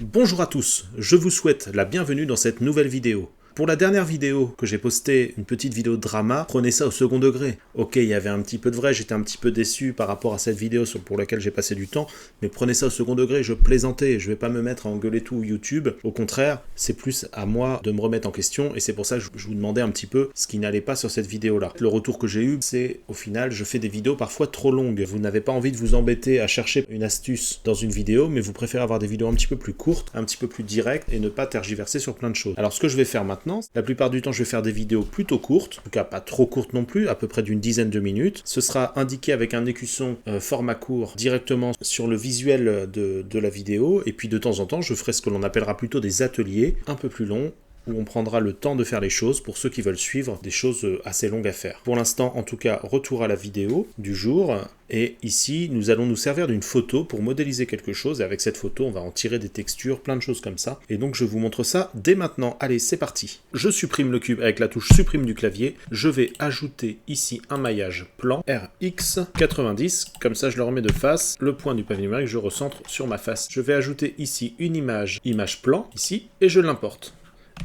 Bonjour à tous, je vous souhaite la bienvenue dans cette nouvelle vidéo. Pour la dernière vidéo que j'ai postée, une petite vidéo de drama, prenez ça au second degré. Ok, il y avait un petit peu de vrai, j'étais un petit peu déçu par rapport à cette vidéo pour laquelle j'ai passé du temps, mais prenez ça au second degré, je plaisantais, je vais pas me mettre à engueuler tout YouTube. Au contraire, c'est plus à moi de me remettre en question, et c'est pour ça que je vous demandais un petit peu ce qui n'allait pas sur cette vidéo-là. Le retour que j'ai eu, c'est au final, je fais des vidéos parfois trop longues. Vous n'avez pas envie de vous embêter à chercher une astuce dans une vidéo, mais vous préférez avoir des vidéos un petit peu plus courtes, un petit peu plus directes, et ne pas tergiverser sur plein de choses. Alors ce que je vais faire maintenant, la plupart du temps je vais faire des vidéos plutôt courtes, en tout cas pas trop courtes non plus, à peu près d'une dizaine de minutes. Ce sera indiqué avec un écusson format court directement sur le visuel de la vidéo, et puis de temps en temps je ferai ce que l'on appellera plutôt des ateliers un peu plus longs, où on prendra le temps de faire les choses pour ceux qui veulent suivre des choses assez longues à faire. Pour l'instant, en tout cas, retour à la vidéo du jour. Et ici, nous allons nous servir d'une photo pour modéliser quelque chose. Et avec cette photo, on va en tirer des textures, plein de choses comme ça. Et donc, je vous montre ça dès maintenant. Allez, c'est parti. Je supprime le cube avec la touche supprime du clavier. Je vais ajouter ici un maillage plan RX90. Comme ça, je le remets de face. Le point du pavé numérique, je recentre sur ma face. Je vais ajouter ici une image plan, ici, et je l'importe.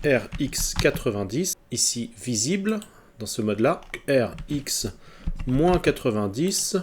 RX90, ici visible, dans ce mode-là, RX-90,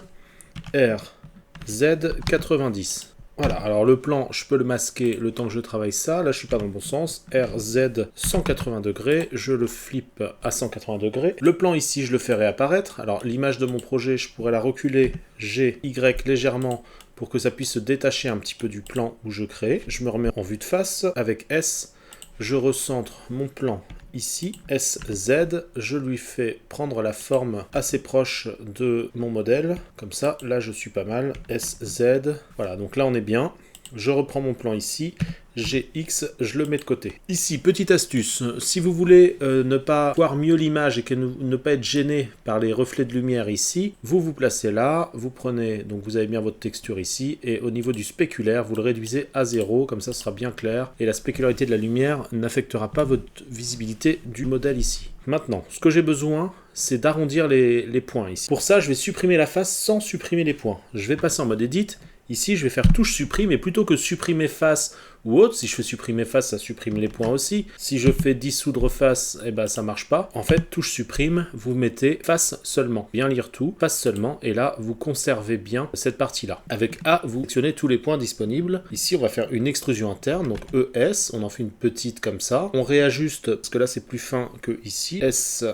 RZ90. Voilà, alors le plan, je peux le masquer le temps que je travaille ça, là je suis pas dans le bon sens, RZ 180 degrés, je le flippe à 180 degrés. Le plan ici, je le fais réapparaître, alors l'image de mon projet, je pourrais la reculer G, Y légèrement, pour que ça puisse se détacher un petit peu du plan où je crée. Je me remets en vue de face, avec S, je recentre mon plan ici, SZ, je lui fais prendre la forme assez proche de mon modèle, comme ça, là je suis pas mal, SZ, voilà, donc là on est bien. Je reprends mon plan ici, GX, je le mets de côté. Ici, petite astuce, si vous voulez ne pas voir mieux l'image et que ne pas être gêné par les reflets de lumière ici, vous vous placez là, vous prenez, donc vous avez bien votre texture ici, et au niveau du spéculaire, vous le réduisez à 0, comme ça ce sera bien clair, et la spécularité de la lumière n'affectera pas votre visibilité du modèle ici. Maintenant, ce que j'ai besoin, c'est d'arrondir les points ici. Pour ça, je vais supprimer la face sans supprimer les points. Je vais passer en mode Edit. Ici, je vais faire touche supprime, et plutôt que supprimer face ou autre, si je fais supprimer face, ça supprime les points aussi. Si je fais dissoudre face, eh ben ça marche pas. En fait, touche supprime, vous mettez face seulement. Bien lire tout, face seulement, et là, vous conservez bien cette partie-là. Avec A, vous sélectionnez tous les points disponibles. Ici, on va faire une extrusion interne, donc ES, on en fait une petite comme ça. On réajuste, parce que là, c'est plus fin que ici. S,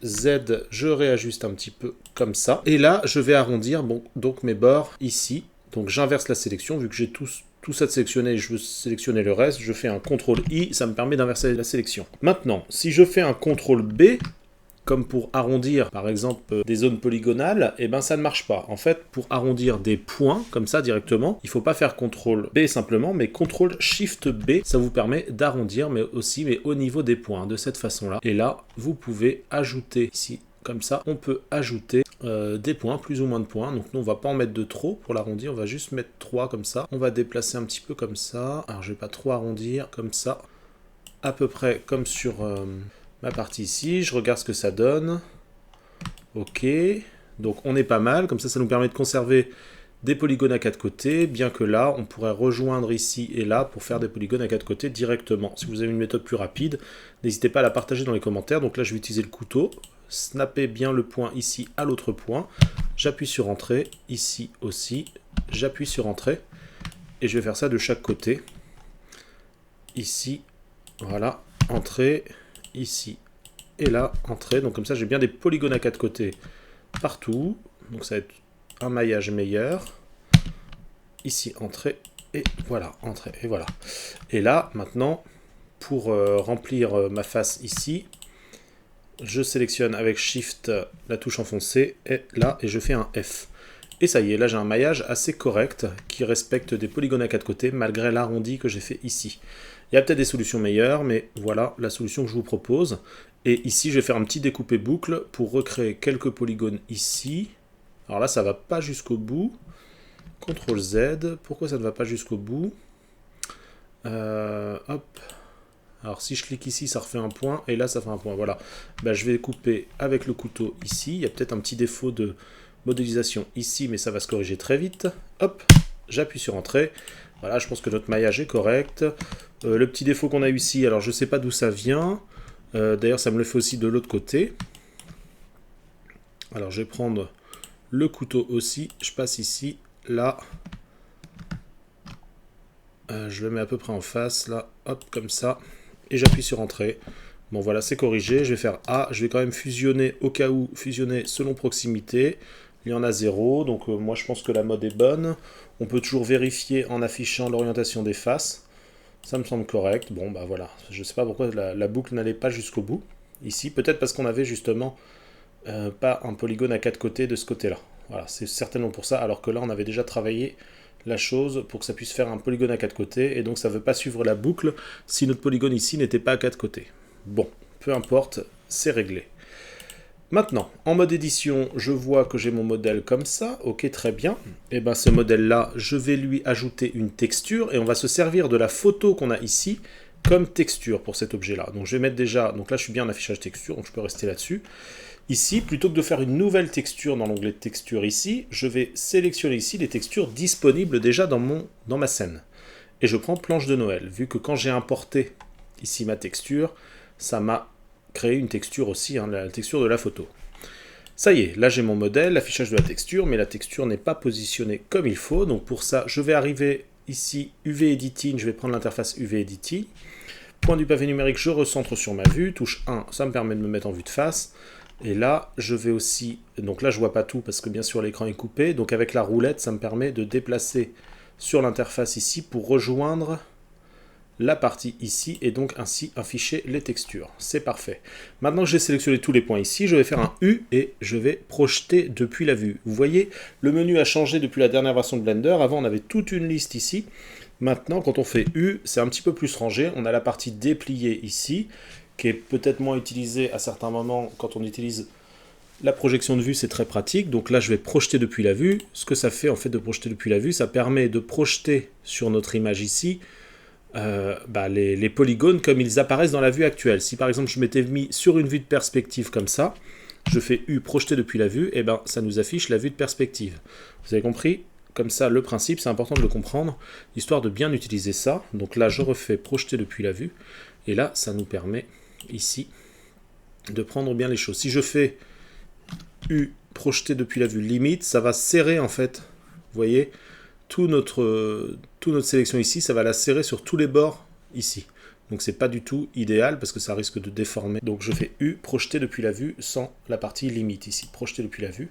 Z, je réajuste un petit peu comme ça. Et là, je vais arrondir donc mes bords ici. Donc j'inverse la sélection, vu que j'ai tout ça de sélectionné et je veux sélectionner le reste, je fais un CTRL-I, ça me permet d'inverser la sélection. Maintenant, si je fais un CTRL-B, comme pour arrondir par exemple des zones polygonales, et ben ça ne marche pas. En fait, pour arrondir des points comme ça directement, il ne faut pas faire CTRL-B simplement, mais CTRL-SHIFT-B, ça vous permet d'arrondir, mais au niveau des points, de cette façon-là. Et là, vous pouvez ajouter ici, comme ça, on peut ajouter des points, plus ou moins de points. Donc nous on va pas en mettre de trop pour l'arrondir, on va juste mettre 3 comme ça. On va déplacer un petit peu comme ça. Alors je vais pas trop arrondir, comme ça. À peu près comme sur ma partie ici. Je regarde ce que ça donne. Ok. Donc on est pas mal. Comme ça nous permet de conserver des polygones à 4 côtés, bien que là, on pourrait rejoindre ici et là pour faire des polygones à 4 côtés directement. Si vous avez une méthode plus rapide, n'hésitez pas à la partager dans les commentaires. Donc là, je vais utiliser le couteau. Snapper bien le point ici à l'autre point. J'appuie sur Entrée, ici aussi. J'appuie sur Entrée. Et je vais faire ça de chaque côté. Ici, voilà, Entrée, ici et là, Entrée. Donc comme ça, j'ai bien des polygones à 4 côtés partout. Donc ça va être un maillage meilleur. Ici, Entrée, et voilà, Entrée, et voilà. Et là, maintenant, pour remplir ma face ici, je sélectionne avec Shift la touche enfoncée, et là, et je fais un F. Et ça y est, là j'ai un maillage assez correct qui respecte des polygones à 4 côtés malgré l'arrondi que j'ai fait ici. Il y a peut-être des solutions meilleures, mais voilà la solution que je vous propose. Et ici, je vais faire un petit découpé boucle pour recréer quelques polygones ici. Alors là, ça va pas jusqu'au bout. CTRL Z, pourquoi ça ne va pas jusqu'au bout? Hop. Alors si je clique ici, ça refait un point, et là ça fait un point, voilà. Ben, je vais couper avec le couteau ici, il y a peut-être un petit défaut de modélisation ici, mais ça va se corriger très vite. Hop, j'appuie sur Entrée, Voilà, je pense que notre maillage est correct. Le petit défaut qu'on a eu ici, alors je ne sais pas d'où ça vient. D'ailleurs, ça me le fait aussi de l'autre côté. Alors, je vais prendre le couteau aussi. Je passe ici, là. Je le mets à peu près en face, là. Hop, comme ça. Et j'appuie sur Entrée. Bon, voilà, c'est corrigé. Je vais faire A. Je vais quand même fusionner, au cas où, fusionner selon proximité. Il y en a 0. Donc, moi, je pense que la mode est bonne. On peut toujours vérifier en affichant l'orientation des faces. Ça me semble correct. Bon, bah voilà. Je ne sais pas pourquoi la boucle n'allait pas jusqu'au bout. Ici, peut-être parce qu'on avait justement pas un polygone à 4 côtés de ce côté-là. Voilà, c'est certainement pour ça. Alors que là, on avait déjà travaillé la chose pour que ça puisse faire un polygone à 4 côtés. Et donc, ça ne veut pas suivre la boucle si notre polygone ici n'était pas à 4 côtés. Bon, peu importe, c'est réglé. Maintenant, en mode édition, je vois que j'ai mon modèle comme ça. Ok, très bien. Et bien, ce modèle-là, je vais lui ajouter une texture et on va se servir de la photo qu'on a ici comme texture pour cet objet-là. Donc, je vais mettre déjà... Donc là, je suis bien en affichage texture, donc je peux rester là-dessus. Ici, plutôt que de faire une nouvelle texture dans l'onglet de texture ici, je vais sélectionner ici les textures disponibles déjà dans ma scène. Et je prends planche de Noël, vu que quand j'ai importé ici ma texture, ça m'a créé une texture aussi, hein, la texture de la photo. Ça y est, là j'ai mon modèle, l'affichage de la texture, mais la texture n'est pas positionnée comme il faut. Donc pour ça, je vais arriver ici, UV Editing, je vais prendre l'interface UV Editing. Point du pavé numérique, je recentre sur ma vue. Touche 1, ça me permet de me mettre en vue de face. Et là, je vais aussi... Donc là, je vois pas tout parce que bien sûr l'écran est coupé. Donc avec la roulette, ça me permet de déplacer sur l'interface ici pour rejoindre la partie ici et donc ainsi afficher les textures. C'est parfait. Maintenant que j'ai sélectionné tous les points ici, je vais faire un U et je vais projeter depuis la vue. Vous voyez, le menu a changé depuis la dernière version de Blender. Avant, on avait toute une liste ici. Maintenant, quand on fait U, c'est un petit peu plus rangé. On a la partie dépliée ici, qui est peut-être moins utilisée à certains moments quand on utilise la projection de vue, c'est très pratique. Donc là, je vais projeter depuis la vue. Ce que ça fait, en fait, de projeter depuis la vue, ça permet de projeter sur notre image ici les polygones comme ils apparaissent dans la vue actuelle. Si par exemple je m'étais mis sur une vue de perspective comme ça, je fais U projeté depuis la vue, et ben ça nous affiche la vue de perspective. Vous avez compris? Comme ça, le principe, c'est important de le comprendre, histoire de bien utiliser ça. Donc là, je refais projeter depuis la vue, et là, ça nous permet ici de prendre bien les choses. Si je fais U projeté depuis la vue limite, ça va serrer en fait, vous voyez, toute notre sélection ici, ça va la serrer sur tous les bords ici. Donc c'est pas du tout idéal parce que ça risque de déformer. Donc je fais U, projeter depuis la vue sans la partie limite ici, projeter depuis la vue.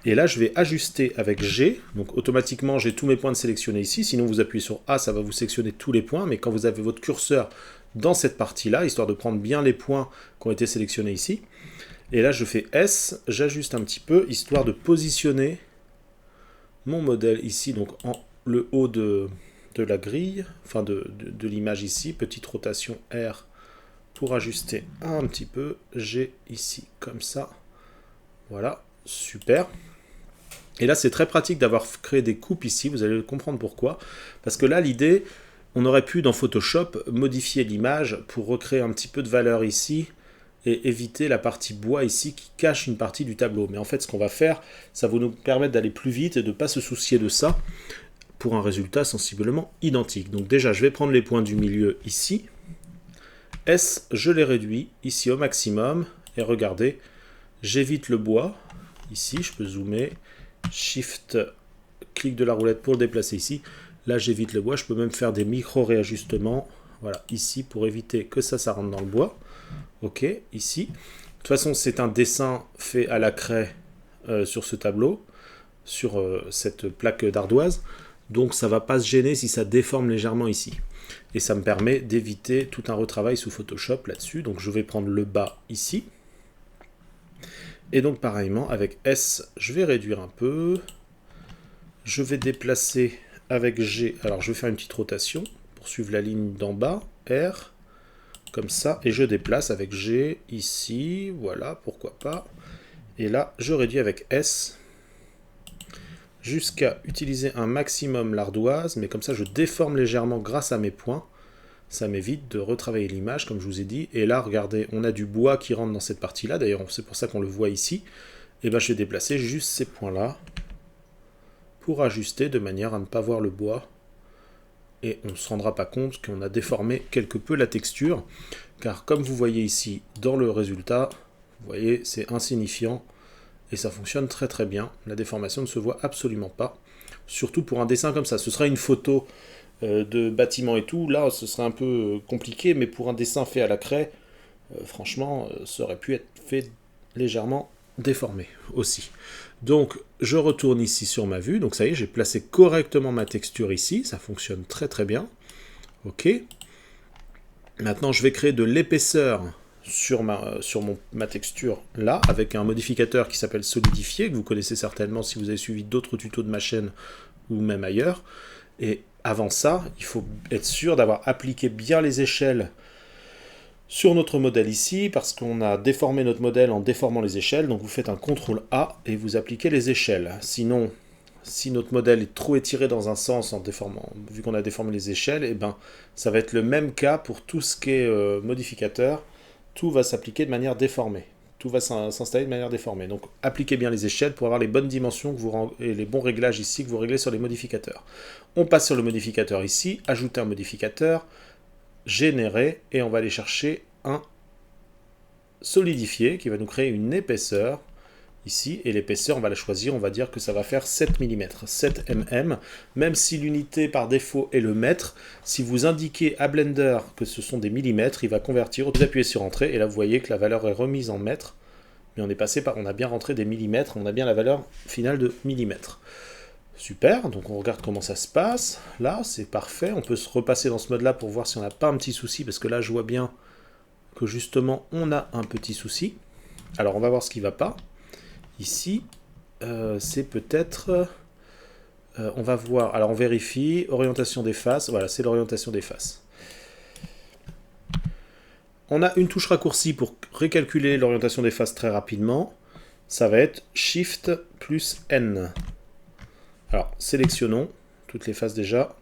Et là je vais ajuster avec G, donc automatiquement j'ai tous mes points de sélectionnés ici, sinon vous appuyez sur A, ça va vous sélectionner tous les points, mais quand vous avez votre curseur dans cette partie-là, histoire de prendre bien les points qui ont été sélectionnés ici, et là je fais S, j'ajuste un petit peu, histoire de positionner mon modèle ici, donc en le haut de la grille, enfin de l'image ici, petite rotation R pour ajuster un petit peu, G ici, comme ça, voilà, super. Et là c'est très pratique d'avoir créé des coupes ici, vous allez comprendre pourquoi, parce que là l'idée, on aurait pu dans Photoshop modifier l'image pour recréer un petit peu de valeur ici, et éviter la partie bois ici qui cache une partie du tableau. Mais en fait, ce qu'on va faire, ça va nous permettre d'aller plus vite et de ne pas se soucier de ça pour un résultat sensiblement identique. Donc déjà, je vais prendre les points du milieu ici. S, je les réduis ici au maximum. Et regardez, j'évite le bois. Ici, je peux zoomer. Shift, clic de la roulette pour le déplacer ici. Là, j'évite le bois. Je peux même faire des micro-réajustements. Voilà, ici, pour éviter que ça rentre dans le bois. Ok, ici. De toute façon, c'est un dessin fait à la craie sur ce tableau, sur cette plaque d'ardoise. Donc, ça ne va pas se gêner si ça déforme légèrement ici. Et ça me permet d'éviter tout un retravail sous Photoshop là-dessus. Donc, je vais prendre le bas ici. Et donc, pareillement, avec S, je vais réduire un peu. Je vais déplacer avec G. Alors, je vais faire une petite rotation pour suivre la ligne d'en bas. R. Comme ça, et je déplace avec G ici, voilà, pourquoi pas. Et là, je réduis avec S jusqu'à utiliser un maximum l'ardoise, mais comme ça, je déforme légèrement grâce à mes points. Ça m'évite de retravailler l'image, comme je vous ai dit. Et là, regardez, on a du bois qui rentre dans cette partie-là, d'ailleurs, c'est pour ça qu'on le voit ici. Et bien, je vais déplacer juste ces points-là pour ajuster de manière à ne pas voir le bois et on ne se rendra pas compte qu'on a déformé quelque peu la texture, car comme vous voyez ici dans le résultat, vous voyez c'est insignifiant et ça fonctionne très très bien. La déformation ne se voit absolument pas, surtout pour un dessin comme ça. Ce sera une photo de bâtiment et tout, là ce serait un peu compliqué, mais pour un dessin fait à la craie, franchement ça aurait pu être fait légèrement déformé aussi. Donc je retourne ici sur ma vue, donc ça y est, j'ai placé correctement ma texture ici, ça fonctionne très très bien. Ok. Maintenant je vais créer de l'épaisseur sur ma texture là, avec un modificateur qui s'appelle solidifier, que vous connaissez certainement si vous avez suivi d'autres tutos de ma chaîne ou même ailleurs. Et avant ça, il faut être sûr d'avoir appliqué bien les échelles sur notre modèle ici, parce qu'on a déformé notre modèle en déformant les échelles, donc vous faites un CTRL A et vous appliquez les échelles. Sinon, si notre modèle est trop étiré dans un sens en déformant, vu qu'on a déformé les échelles, et ben, ça va être le même cas pour tout ce qui est modificateur, tout va s'appliquer de manière déformée. Tout va s'installer de manière déformée. Donc appliquez bien les échelles pour avoir les bonnes dimensions et les bons réglages ici que vous réglez sur les modificateurs. On passe sur le modificateur ici, ajouter un modificateur, générer, et on va aller chercher un solidifié qui va nous créer une épaisseur ici, et l'épaisseur on va la choisir, on va dire que ça va faire 7 mm, 7 mm, même si l'unité par défaut est le mètre, si vous indiquez à Blender que ce sont des millimètres, il va convertir, vous appuyez sur entrée, et là vous voyez que la valeur est remise en mètres, mais on a bien rentré des millimètres, on a bien la valeur finale de millimètres. Super, donc on regarde comment ça se passe. Là, c'est parfait. On peut se repasser dans ce mode-là pour voir si on n'a pas un petit souci, parce que là, je vois bien que justement, on a un petit souci. Alors, on va voir ce qui ne va pas. Ici, c'est peut-être... on va voir... Alors, on vérifie. Orientation des faces. Voilà, c'est l'orientation des faces. On a une touche raccourci pour récalculer l'orientation des faces très rapidement. Ça va être Shift plus N. Alors, sélectionnons toutes les faces déjà,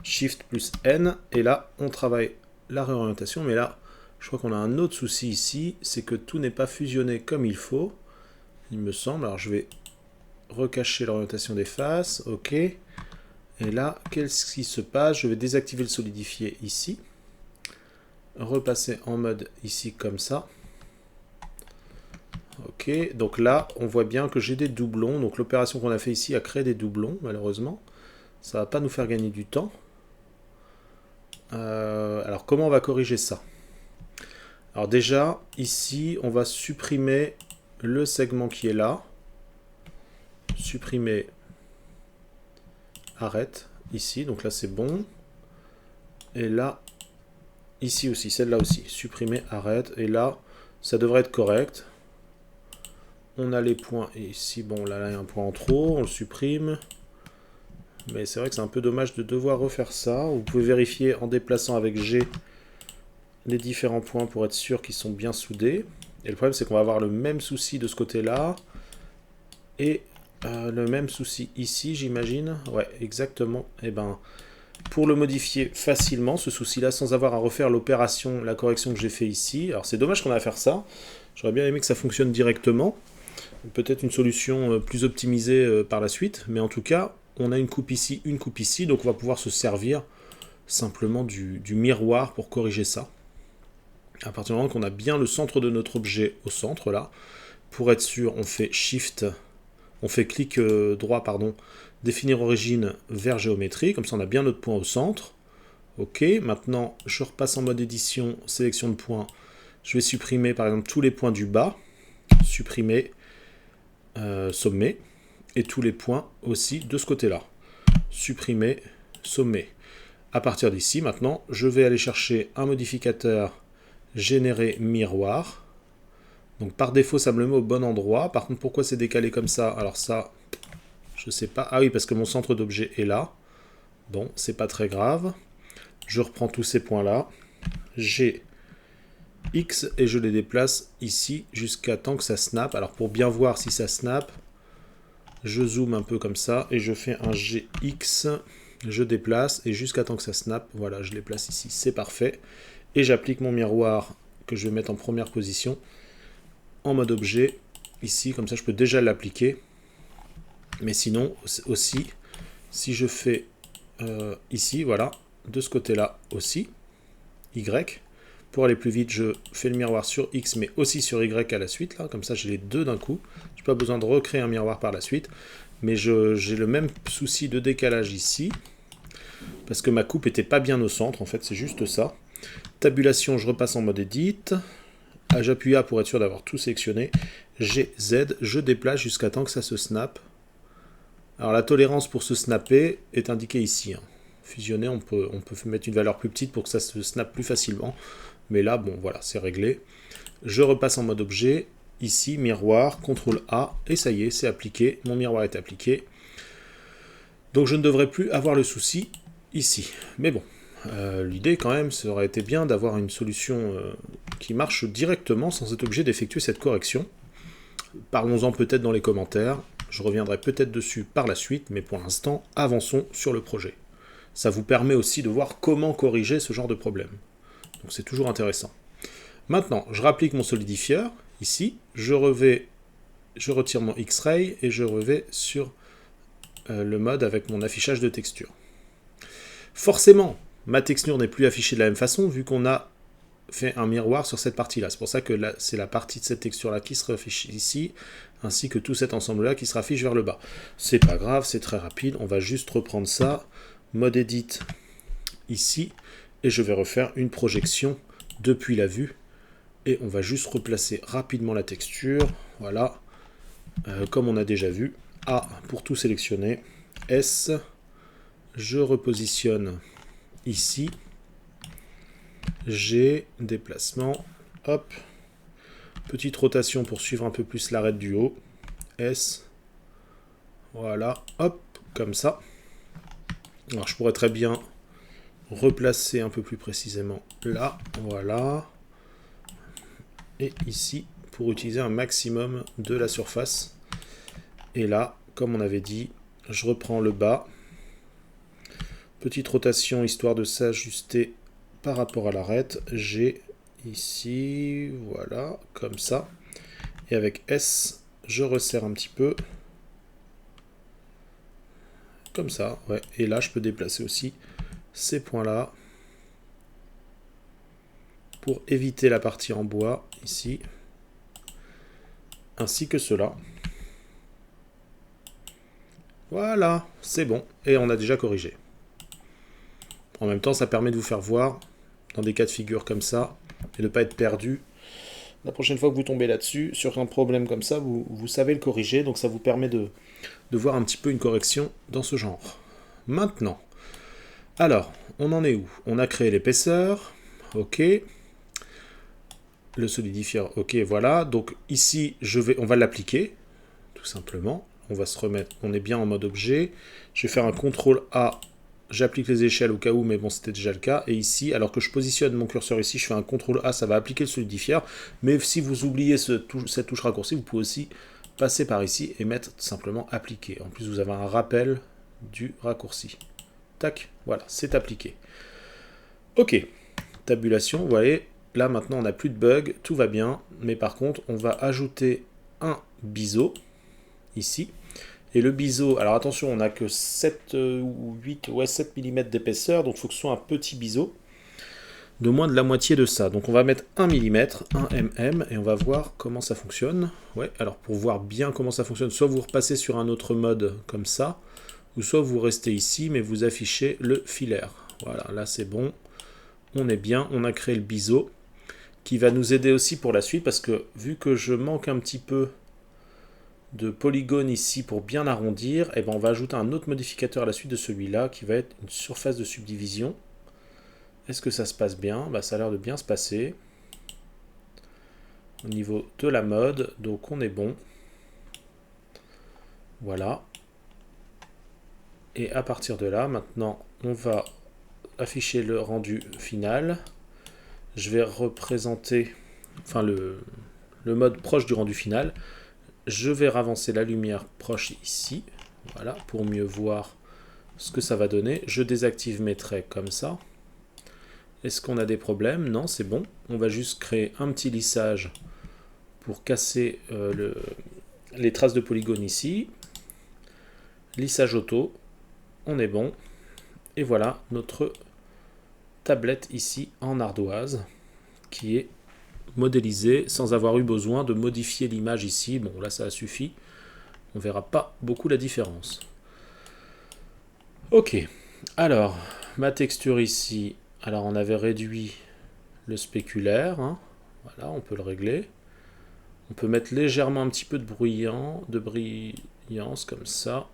Shift plus N, et là, on travaille la réorientation, mais là, je crois qu'on a un autre souci ici, c'est que tout n'est pas fusionné comme il faut, il me semble. Alors, je vais recacher l'orientation des faces, ok, et là, qu'est-ce qui se passe? Je vais désactiver le solidifié ici, repasser en mode ici comme ça. Ok, donc là, on voit bien que j'ai des doublons. Donc l'opération qu'on a fait ici a créé des doublons, malheureusement. Ça ne va pas nous faire gagner du temps. Alors comment on va corriger ça? Alors déjà, ici, on va supprimer le segment qui est là. Supprimer arrête, ici. Donc là, c'est bon. Et là, ici aussi, celle-là aussi. Supprimer arrête. Et là, ça devrait être correct. On a les points, et ici, bon, là, il y a un point en trop, on le supprime. Mais c'est vrai que c'est un peu dommage de devoir refaire ça. Vous pouvez vérifier en déplaçant avec G les différents points pour être sûr qu'ils sont bien soudés. Et le problème, c'est qu'on va avoir le même souci de ce côté-là. Et le même souci ici, j'imagine. Ouais, exactement. Et ben, pour le modifier facilement, ce souci-là, sans avoir à refaire l'opération, la correction que j'ai fait ici. Alors, c'est dommage qu'on a à faire ça. J'aurais bien aimé que ça fonctionne directement. Peut-être une solution plus optimisée par la suite, mais en tout cas, on a une coupe ici, donc on va pouvoir se servir simplement du miroir pour corriger ça. À partir du moment qu'on a bien le centre de notre objet au centre, là, pour être sûr, on fait Shift, on fait clic droit, pardon, définir origine vers géométrie, comme ça on a bien notre point au centre. Ok, maintenant je repasse en mode édition, sélection de points, je vais supprimer par exemple tous les points du bas, supprimer, sommet, et tous les points aussi de ce côté-là. Supprimer, sommet. À partir d'ici, maintenant, je vais aller chercher un modificateur générer miroir. Donc par défaut, ça me le met au bon endroit. Par contre, pourquoi c'est décalé comme ça? Alors ça, je sais pas. Ah oui, parce que mon centre d'objet est là. Bon, c'est pas très grave. Je reprends tous ces points-là. G, X, et je les déplace ici jusqu'à temps que ça snap. Alors pour bien voir si ça snap, je zoome un peu comme ça et je fais un GX, je déplace et jusqu'à temps que ça snap, voilà, je les place ici, c'est parfait. Et j'applique mon miroir que je vais mettre en première position en mode objet, ici, comme ça je peux déjà l'appliquer. Mais sinon, aussi, si je fais ici, voilà, de ce côté-là aussi, Y. Pour aller plus vite, je fais le miroir sur X, mais aussi sur Y à la suite, là, comme ça j'ai les deux d'un coup. Je n'ai pas besoin de recréer un miroir par la suite, mais j'ai le même souci de décalage ici, parce que ma coupe n'était pas bien au centre, en fait, c'est juste ça. Tabulation, je repasse en mode Edit. J'appuie A pour être sûr d'avoir tout sélectionné. G, Z, je déplace jusqu'à temps que ça se snap. Alors la tolérance pour se snapper est indiquée ici. Fusionner, on peut mettre une valeur plus petite pour que ça se snap plus facilement. Mais là, bon, voilà, c'est réglé. Je repasse en mode objet. Ici, miroir, CTRL A, et ça y est, c'est appliqué. Mon miroir est appliqué. Donc je ne devrais plus avoir le souci ici. Mais bon, l'idée quand même, ça aurait été bien d'avoir une solution qui marche directement sans être obligé d'effectuer cette correction. Parlons-en peut-être dans les commentaires. Je reviendrai peut-être dessus par la suite, mais pour l'instant, avançons sur le projet. Ça vous permet aussi de voir comment corriger ce genre de problème. Donc c'est toujours intéressant. Maintenant, je rapplique mon solidifieur, ici, je retire mon X-Ray et je revais sur le mode avec mon affichage de texture. Forcément, ma texture n'est plus affichée de la même façon vu qu'on a fait un miroir sur cette partie-là. C'est pour ça que c'est la partie de cette texture-là qui se affiche ici, ainsi que tout cet ensemble-là qui se affiche vers le bas. C'est pas grave, c'est très rapide, on va juste reprendre ça, mode Edit ici, et je vais refaire une projection depuis la vue, et on va juste replacer rapidement la texture, voilà, comme on a déjà vu. A pour tout sélectionner, S, je repositionne ici, G, déplacement, hop, petite rotation pour suivre un peu plus l'arête du haut, S, voilà, hop, comme ça. Alors je pourrais très bien replacer un peu plus précisément là, voilà, et ici, pour utiliser un maximum de la surface. Et là, comme on avait dit, je reprends le bas, petite rotation histoire de s'ajuster par rapport à l'arête, G ici, voilà, comme ça, et avec S, je resserre un petit peu, comme ça, ouais, et là je peux déplacer aussi ces points-là, pour éviter la partie en bois, ici, ainsi que cela. Voilà, c'est bon, et on a déjà corrigé. En même temps, ça permet de vous faire voir, dans des cas de figure comme ça, et de ne pas être perdu. La prochaine fois que vous tombez là-dessus, sur un problème comme ça, vous savez le corriger, donc ça vous permet de voir un petit peu une correction dans ce genre. Maintenant, alors, on en est où? On a créé l'épaisseur, ok. Le solidifieur, ok, voilà. Donc ici, on va l'appliquer, tout simplement. On va se remettre, on est bien en mode objet. Je vais faire un CTRL A, j'applique les échelles au cas où, mais bon, c'était déjà le cas. Et ici, alors que je positionne mon curseur ici, je fais un CTRL A, ça va appliquer le solidifieur. Mais si vous oubliez cette touche raccourcie, vous pouvez aussi passer par ici et mettre simplement appliquer. En plus, vous avez un rappel du raccourci. Tac, voilà, c'est appliqué. Ok, tabulation, vous voyez, là maintenant on n'a plus de bug, tout va bien. Mais par contre, on va ajouter un biseau ici. Et le biseau, alors attention, on n'a que 7 ou 8, ouais, 7 mm d'épaisseur, donc il faut que ce soit un petit biseau de moins de la moitié de ça. Donc on va mettre 1 mm, 1 mm, et on va voir comment ça fonctionne. Ouais, alors pour voir bien comment ça fonctionne, soit vous repassez sur un autre mode comme ça, ou soit vous restez ici, mais vous affichez le filaire. Voilà, là c'est bon, on est bien, on a créé le biseau, qui va nous aider aussi pour la suite, parce que vu que je manque un petit peu de polygone ici pour bien arrondir, et ben on va ajouter un autre modificateur à la suite de celui-là qui va être une surface de subdivision. Est-ce que ça se passe bien? Bah, ça a l'air de bien se passer au niveau de la mode, donc on est bon. Voilà. Et à partir de là, maintenant, on va afficher le rendu final. Je vais représenter enfin le mode proche du rendu final. Je vais ravancer la lumière proche ici, voilà, pour mieux voir ce que ça va donner. Je désactive mes traits comme ça. Est-ce qu'on a des problèmes? Non, c'est bon. On va juste créer un petit lissage pour casser les traces de polygone ici. Lissage auto, on est bon. Et voilà notre tablette ici en ardoise qui est modélisée sans avoir eu besoin de modifier l'image ici. Bon, là ça a suffi. On verra pas beaucoup la différence. Ok, alors ma texture ici, alors on avait réduit le spéculaire, hein. Voilà, on peut le régler. On peut mettre légèrement un petit peu de brillance comme ça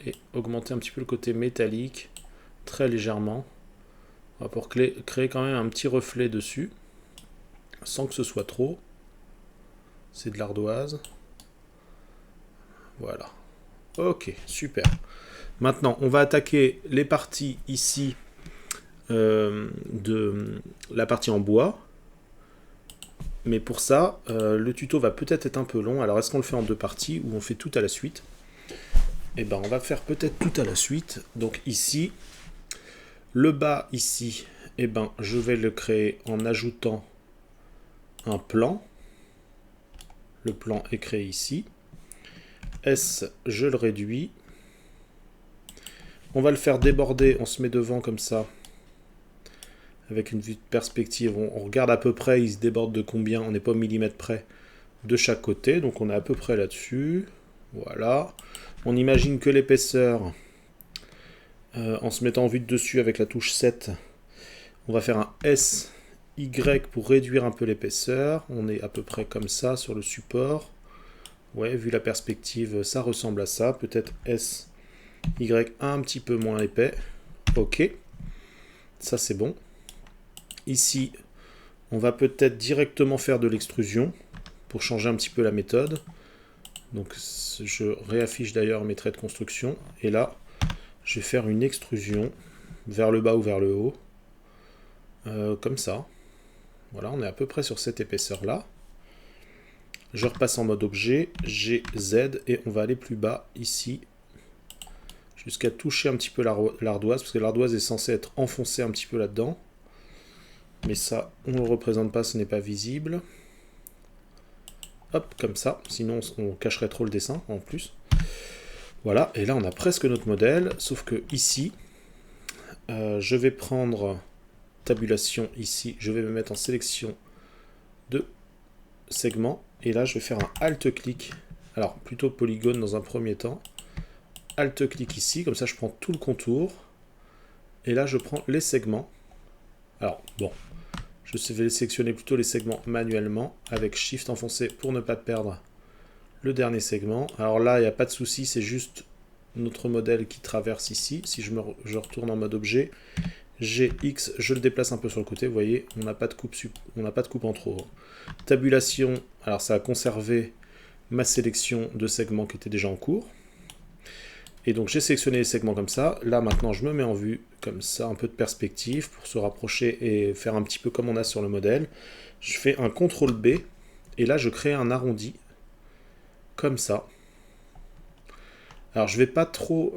et augmenter un petit peu le côté métallique très légèrement pour créer quand même un petit reflet dessus sans que ce soit trop. C'est de l'ardoise. Voilà. Ok, super. Maintenant, on va attaquer les parties ici de la partie en bois. Mais pour ça, le tuto va peut-être être un peu long. Alors, est-ce qu'on le fait en deux parties ou on fait tout à la suite? Eh bien, on va faire peut-être tout à la suite. Donc ici, le bas ici, eh ben, je vais le créer en ajoutant un plan. Le plan est créé ici. S, je le réduis. On va le faire déborder, on se met devant comme ça. Avec une vue de perspective, on regarde à peu près, il se déborde de combien, on n'est pas au millimètre près de chaque côté. Donc on est à peu près là-dessus. Voilà. On imagine que l'épaisseur, en se mettant en vue de dessus avec la touche 7, on va faire un S, Y pour réduire un peu l'épaisseur. On est à peu près comme ça sur le support. Ouais, vu la perspective, ça ressemble à ça. Peut-être S, Y un petit peu moins épais. Ok, ça c'est bon. Ici, on va peut-être directement faire de l'extrusion pour changer un petit peu la méthode. Donc je réaffiche d'ailleurs mes traits de construction. Et là, je vais faire une extrusion vers le bas ou vers le haut. Comme ça. Voilà, on est à peu près sur cette épaisseur-là. Je repasse en mode objet, G, Z, et on va aller plus bas, ici, jusqu'à toucher un petit peu l'ardoise, parce que l'ardoise est censée être enfoncée un petit peu là-dedans. Mais ça, on ne le représente pas, ce n'est pas visible. Hop, comme ça, sinon on cacherait trop le dessin en plus. Voilà, et là on a presque notre modèle, sauf que ici, je vais prendre tabulation ici, je vais me mettre en sélection de segments, et là je vais faire un Alt-clic, alors plutôt polygone dans un premier temps, Alt-clic ici, comme ça je prends tout le contour, et là je prends les segments. Alors bon, je vais sélectionner plutôt les segments manuellement, avec Shift enfoncé pour ne pas perdre le dernier segment. Alors là il n'y a pas de souci, c'est juste notre modèle qui traverse ici. Si je retourne en mode objet, GX, je le déplace un peu sur le côté, vous voyez, on n'a pas de coupe en trop. Tabulation, alors ça a conservé ma sélection de segments qui étaient déjà en cours. Et donc j'ai sélectionné les segments comme ça. Là maintenant je me mets en vue comme ça, un peu de perspective pour se rapprocher et faire un petit peu comme on a sur le modèle. Je fais un CTRL B et là je crée un arrondi comme ça. Alors je vais pas trop...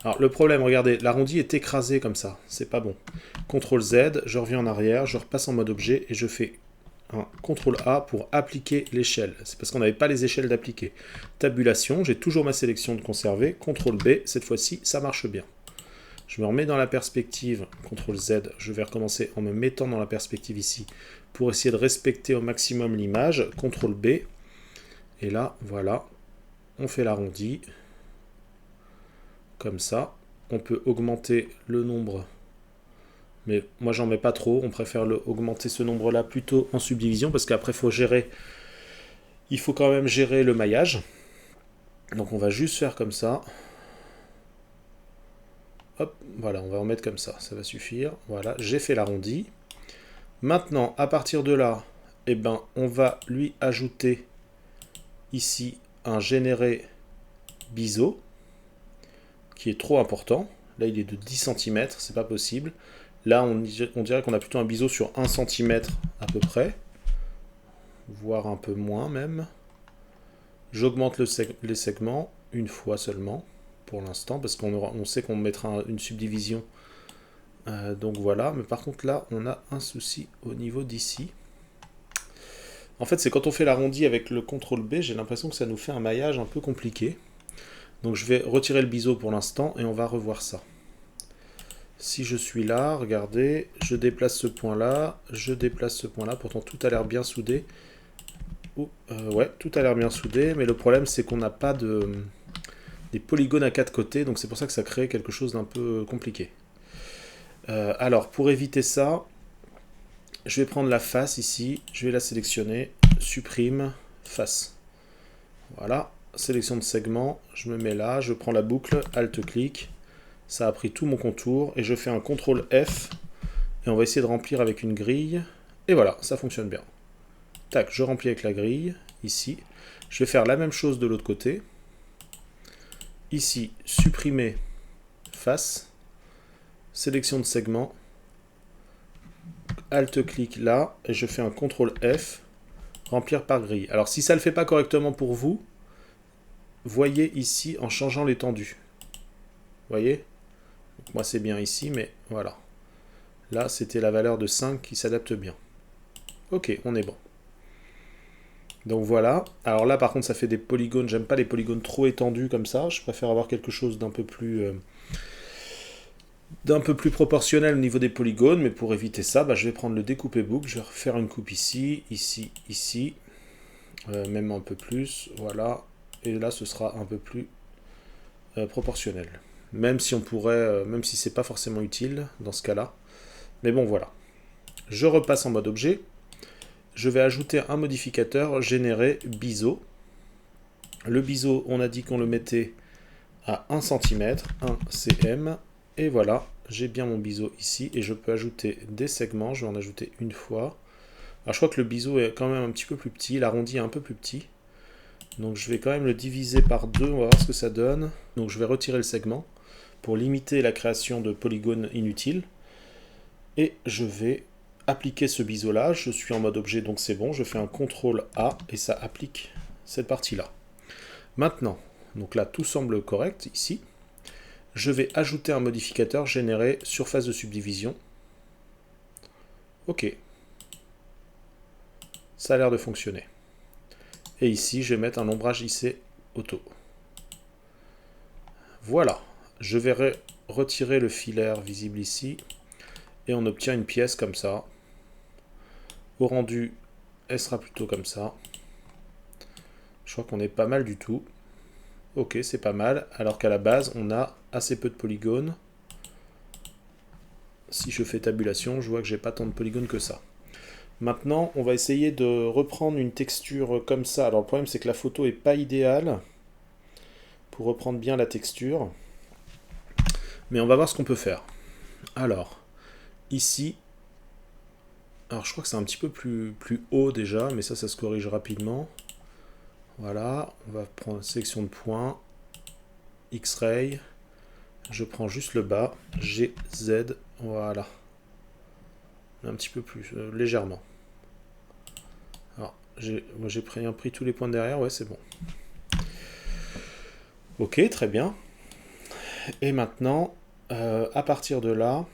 Alors le problème, regardez, l'arrondi est écrasé comme ça, c'est pas bon. CTRL Z, je reviens en arrière, je repasse en mode objet et je fais un CTRL A pour appliquer l'échelle. C'est parce qu'on n'avait pas les échelles d'appliquer. Tabulation, j'ai toujours ma sélection de conserver, CTRL B, cette fois-ci ça marche bien. Je me remets dans la perspective, CTRL Z, je vais recommencer en me mettant dans la perspective ici pour essayer de respecter au maximum l'image, CTRL B, et là, voilà, on fait l'arrondi. Comme ça, on peut augmenter le nombre, mais moi j'en mets pas trop, on préfère augmenter ce nombre là plutôt en subdivision, parce qu'après il faut quand même gérer le maillage. Donc on va juste faire comme ça. Hop, voilà, on va en mettre comme ça, ça va suffire. Voilà, j'ai fait l'arrondi. Maintenant, à partir de là, eh ben, on va lui ajouter ici un généré biseau, qui est trop important. Là, il est de 10 cm, c'est pas possible. Là, on dirait qu'on a plutôt un biseau sur 1 cm à peu près, voire un peu moins même. J'augmente les segments une fois seulement, pour l'instant, parce qu'on sait qu'on mettra une subdivision. Donc voilà, mais par contre là, on a un souci au niveau d'ici. En fait, c'est quand on fait l'arrondi avec le CTRL B, j'ai l'impression que ça nous fait un maillage un peu compliqué. Donc je vais retirer le biseau pour l'instant et on va revoir ça. Si je suis là, regardez, je déplace ce point-là, je déplace ce point-là, pourtant tout a l'air bien soudé. Ouais, tout a l'air bien soudé, mais le problème c'est qu'on n'a pas des polygones à quatre côtés, donc c'est pour ça que ça crée quelque chose d'un peu compliqué. Alors, pour éviter ça, je vais prendre la face ici, je vais la sélectionner, supprime, face. Voilà, sélection de segment, je me mets là, je prends la boucle, Alt-clic, ça a pris tout mon contour, et je fais un CTRL F, et on va essayer de remplir avec une grille, et voilà, ça fonctionne bien. Tac, je remplis avec la grille, ici. Je vais faire la même chose de l'autre côté. Ici, supprimer face, sélection de segment, Alt-clic là, et je fais un CTRL F, remplir par grille. Alors si ça ne le fait pas correctement pour vous, voyez ici en changeant l'étendue. Voyez? Donc, moi c'est bien ici, mais voilà. Là, c'était la valeur de 5 qui s'adapte bien. Ok, on est bon. Donc voilà. Alors là, par contre, ça fait des polygones. J'aime pas les polygones trop étendus comme ça. Je préfère avoir quelque chose d'un peu plus proportionnel au niveau des polygones. Mais pour éviter ça, je vais prendre le découpé boucle. Je vais refaire une coupe ici, ici, ici. Même un peu plus. Voilà. Et là, ce sera un peu plus proportionnel. Même si on pourrait, même si c'est pas forcément utile dans ce cas-là. Mais bon, voilà. Je repasse en mode objet. Je vais ajouter un modificateur généré biseau. Le biseau, on a dit qu'on le mettait à 1 cm, 1 cm. Et voilà, j'ai bien mon biseau ici. Et je peux ajouter des segments. Je vais en ajouter une fois. Alors je crois que le biseau est quand même un petit peu plus petit. L'arrondi est un peu plus petit. Donc je vais quand même le diviser par 2. On va voir ce que ça donne. Donc je vais retirer le segment pour limiter la création de polygones inutiles. Et je vais appliquer ce biseau là, je suis en mode objet donc c'est bon, je fais un CTRL A et ça applique cette partie là. Maintenant, donc là tout semble correct ici, je vais ajouter un modificateur généré surface de subdivision. Ok, ça a l'air de fonctionner. Et ici je vais mettre un ombrage IC auto. Voilà, je vais retirer le filaire visible ici et on obtient une pièce comme ça. Au rendu, elle sera plutôt comme ça. Je crois qu'on est pas mal du tout. Ok, c'est pas mal, alors qu'à la base, on a assez peu de polygones. Si je fais tabulation, je vois que j'ai pas tant de polygones que ça. Maintenant, on va essayer de reprendre une texture comme ça. Alors le problème, c'est que la photo est pas idéale pour reprendre bien la texture. Mais on va voir ce qu'on peut faire. Alors, ici, alors je crois que c'est un petit peu plus haut déjà, mais ça se corrige rapidement. Voilà, on va prendre une sélection de points, X-Ray, je prends juste le bas, G, Z, voilà. Un petit peu plus, légèrement. Alors, j'ai pris tous les points derrière, ouais c'est bon. Ok, très bien. Et maintenant, à partir de là,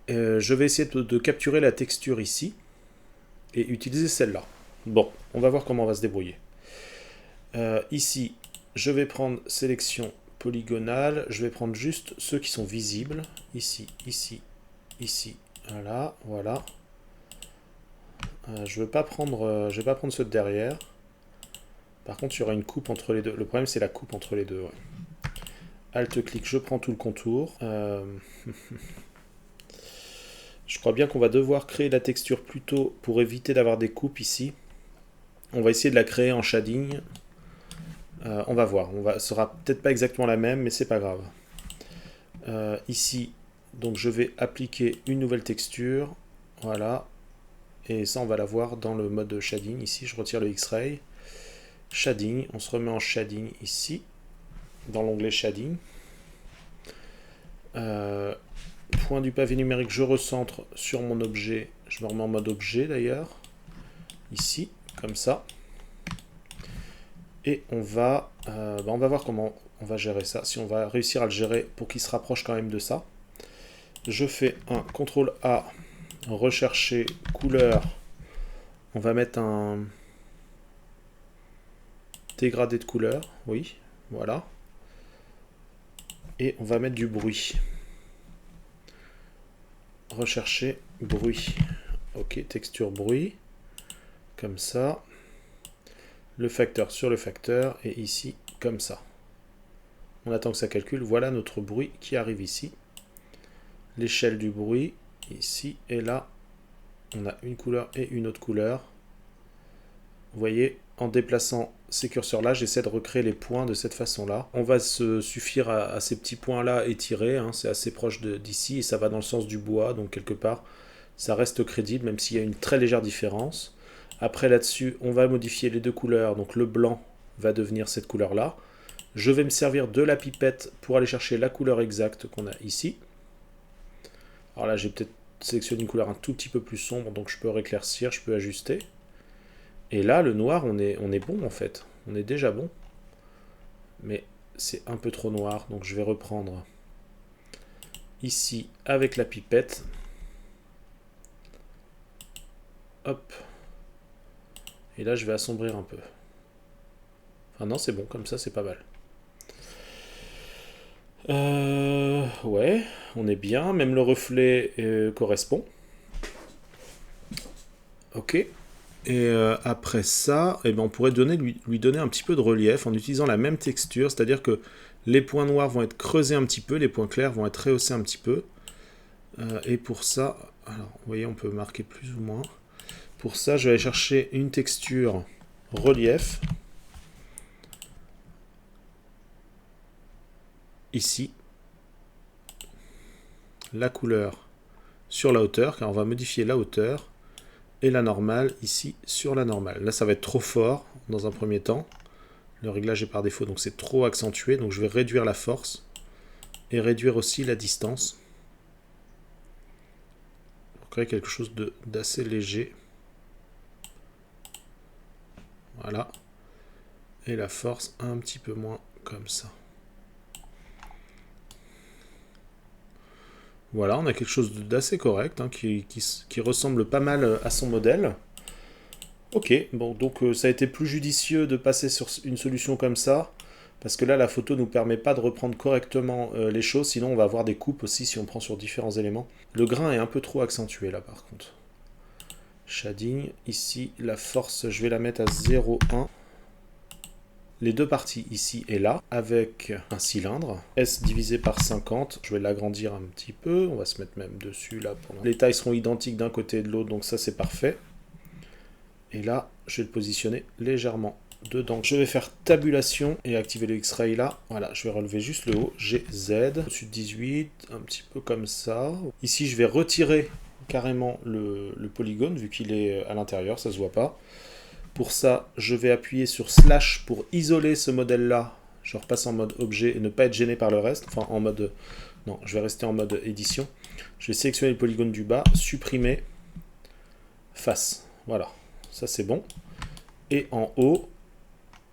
je vais essayer de capturer la texture ici et utiliser celle-là. Bon, on va voir comment on va se débrouiller. Ici, je vais prendre sélection polygonale, je vais prendre juste ceux qui sont visibles. Ici, ici, ici, voilà, voilà. Je vais pas prendre ceux de derrière. Par contre, il y aura une coupe entre les deux. Le problème, c'est la coupe entre les deux. Ouais. Alt-clic, je prends tout le contour. Je crois bien qu'on va devoir créer la texture plus tôt pour éviter d'avoir des coupes ici. On va essayer de la créer en shading. On va voir. Ce sera peut-être pas exactement la même, mais c'est pas grave. Ici, donc je vais appliquer une nouvelle texture. Voilà. Et ça, on va la voir dans le mode shading. Ici, je retire le X-Ray. Shading, on se remet en shading ici, dans l'onglet shading. Point du pavé numérique, je recentre sur mon objet. Je me remets en mode objet d'ailleurs. Ici, comme ça. Et on va voir comment on va gérer ça. Si on va réussir à le gérer pour qu'il se rapproche quand même de ça. Je fais un CTRL A, rechercher couleur. On va mettre un dégradé de couleur. Oui, voilà. Et on va mettre du bruit. Rechercher bruit. Ok, texture bruit. Comme ça. Le facteur sur le facteur. Et ici, comme ça. On attend que ça calcule. Voilà notre bruit qui arrive ici. L'échelle du bruit. Ici et là. On a une couleur et une autre couleur. Vous voyez, en déplaçant ces curseurs-là, j'essaie de recréer les points de cette façon-là. On va se suffire à ces petits points-là étirés, hein, c'est assez proche d'ici, et ça va dans le sens du bois, donc quelque part, ça reste crédible, même s'il y a une très légère différence. Après, là-dessus, on va modifier les deux couleurs, donc le blanc va devenir cette couleur-là. Je vais me servir de la pipette pour aller chercher la couleur exacte qu'on a ici. Alors là, j'ai peut-être sélectionné une couleur un tout petit peu plus sombre, donc je peux rééclaircir, je peux ajuster. Et là, le noir, on est bon en fait. On est déjà bon. Mais c'est un peu trop noir. Donc je vais reprendre ici avec la pipette. Hop. Et là, je vais assombrir un peu. Enfin non, c'est bon. Comme ça, c'est pas mal. Ouais, on est bien. Même le reflet correspond. Ok. Et après ça, eh ben on pourrait lui donner un petit peu de relief en utilisant la même texture, c'est-à-dire que les points noirs vont être creusés un petit peu, les points clairs vont être rehaussés un petit peu. Et pour ça, alors vous voyez, on peut marquer plus ou moins. Pour ça, je vais aller chercher une texture relief. Ici. La couleur sur la hauteur, car on va modifier la hauteur. Et la normale ici sur la normale. Là ça va être trop fort dans un premier temps. Le réglage est par défaut, donc c'est trop accentué. Donc je vais réduire la force et réduire aussi la distance pour créer quelque chose d'assez léger. Voilà. Et la force un petit peu moins comme ça. Voilà, on a quelque chose d'assez correct, hein, qui ressemble pas mal à son modèle. Ok, bon, donc ça a été plus judicieux de passer sur une solution comme ça, parce que là, la photo ne nous permet pas de reprendre correctement les choses, sinon on va avoir des coupes aussi si on prend sur différents éléments. Le grain est un peu trop accentué là par contre. Shading, ici, la force, je vais la mettre à 0,1. Les deux parties ici et là, avec un cylindre, S divisé par 50, je vais l'agrandir un petit peu, on va se mettre même dessus là. Les tailles seront identiques d'un côté et de l'autre, donc ça c'est parfait. Et là, je vais le positionner légèrement dedans. Je vais faire tabulation et activer le X-Ray là. Voilà, je vais relever juste le haut, GZ, au-dessus de 18, un petit peu comme ça. Ici, je vais retirer carrément le polygone, vu qu'il est à l'intérieur, ça se voit pas. Pour ça, je vais appuyer sur slash pour isoler ce modèle-là. Je repasse en mode objet et ne pas être gêné par le reste. Enfin, en mode... Non, je vais rester en mode édition. Je vais sélectionner le polygone du bas, supprimer, face. Voilà, ça c'est bon. Et en haut,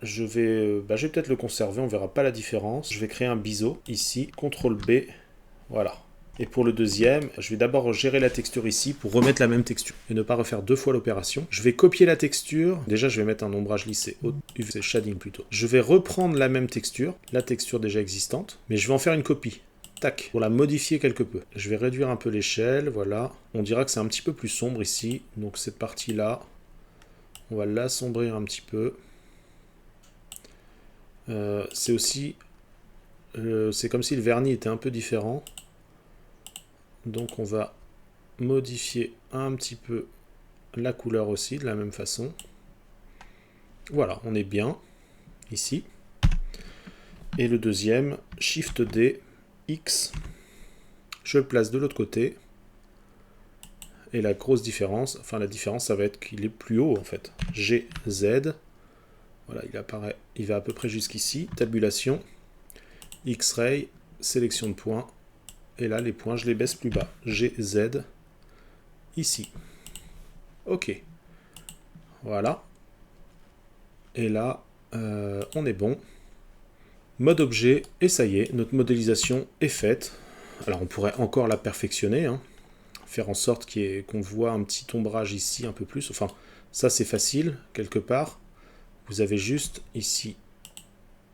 je vais peut-être le conserver, on verra pas la différence. Je vais créer un biseau ici, CTRL B, voilà. Et pour le deuxième, je vais d'abord gérer la texture ici pour remettre la même texture et ne pas refaire deux fois l'opération. Je vais copier la texture. Déjà, je vais mettre un ombrage lissé, c'est shading plutôt. Je vais reprendre la même texture, la texture déjà existante, mais je vais en faire une copie. Tac, pour la modifier quelque peu. Je vais réduire un peu l'échelle, voilà. On dira que c'est un petit peu plus sombre ici, donc cette partie-là, on va l'assombrir un petit peu. C'est aussi... c'est comme si le vernis était un peu différent. Donc on va modifier un petit peu la couleur aussi, de la même façon. Voilà, on est bien, ici. Et le deuxième, Shift D, X, je le place de l'autre côté. Et la grosse différence, enfin la différence, ça va être qu'il est plus haut en fait. G, Z, voilà, il apparaît, il va à peu près jusqu'ici. Tabulation, X-Ray, sélection de points. Et là, les points, je les baisse plus bas. G, Z, ici. Ok. Voilà. Et là, on est bon. Mode objet, et ça y est, notre modélisation est faite. Alors, on pourrait encore la perfectionner, hein, faire en sorte qu'on voit un petit ombrage ici un peu plus. Enfin, ça, c'est facile, quelque part. Vous avez juste ici,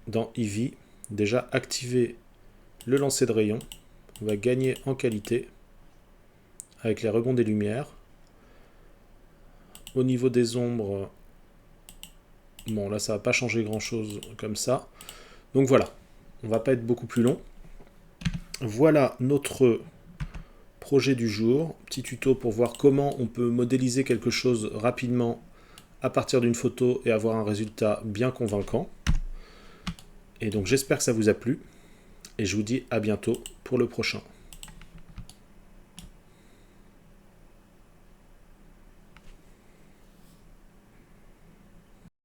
dans Eevee, déjà activé le lancer de rayon. On va gagner en qualité avec les rebonds des lumières. Au niveau des ombres, bon là ça va pas changer grand chose comme ça. Donc voilà, on va pas être beaucoup plus long. Voilà notre projet du jour, petit tuto pour voir comment on peut modéliser quelque chose rapidement à partir d'une photo et avoir un résultat bien convaincant. Et donc j'espère que ça vous a plu et je vous dis à bientôt pour le prochain.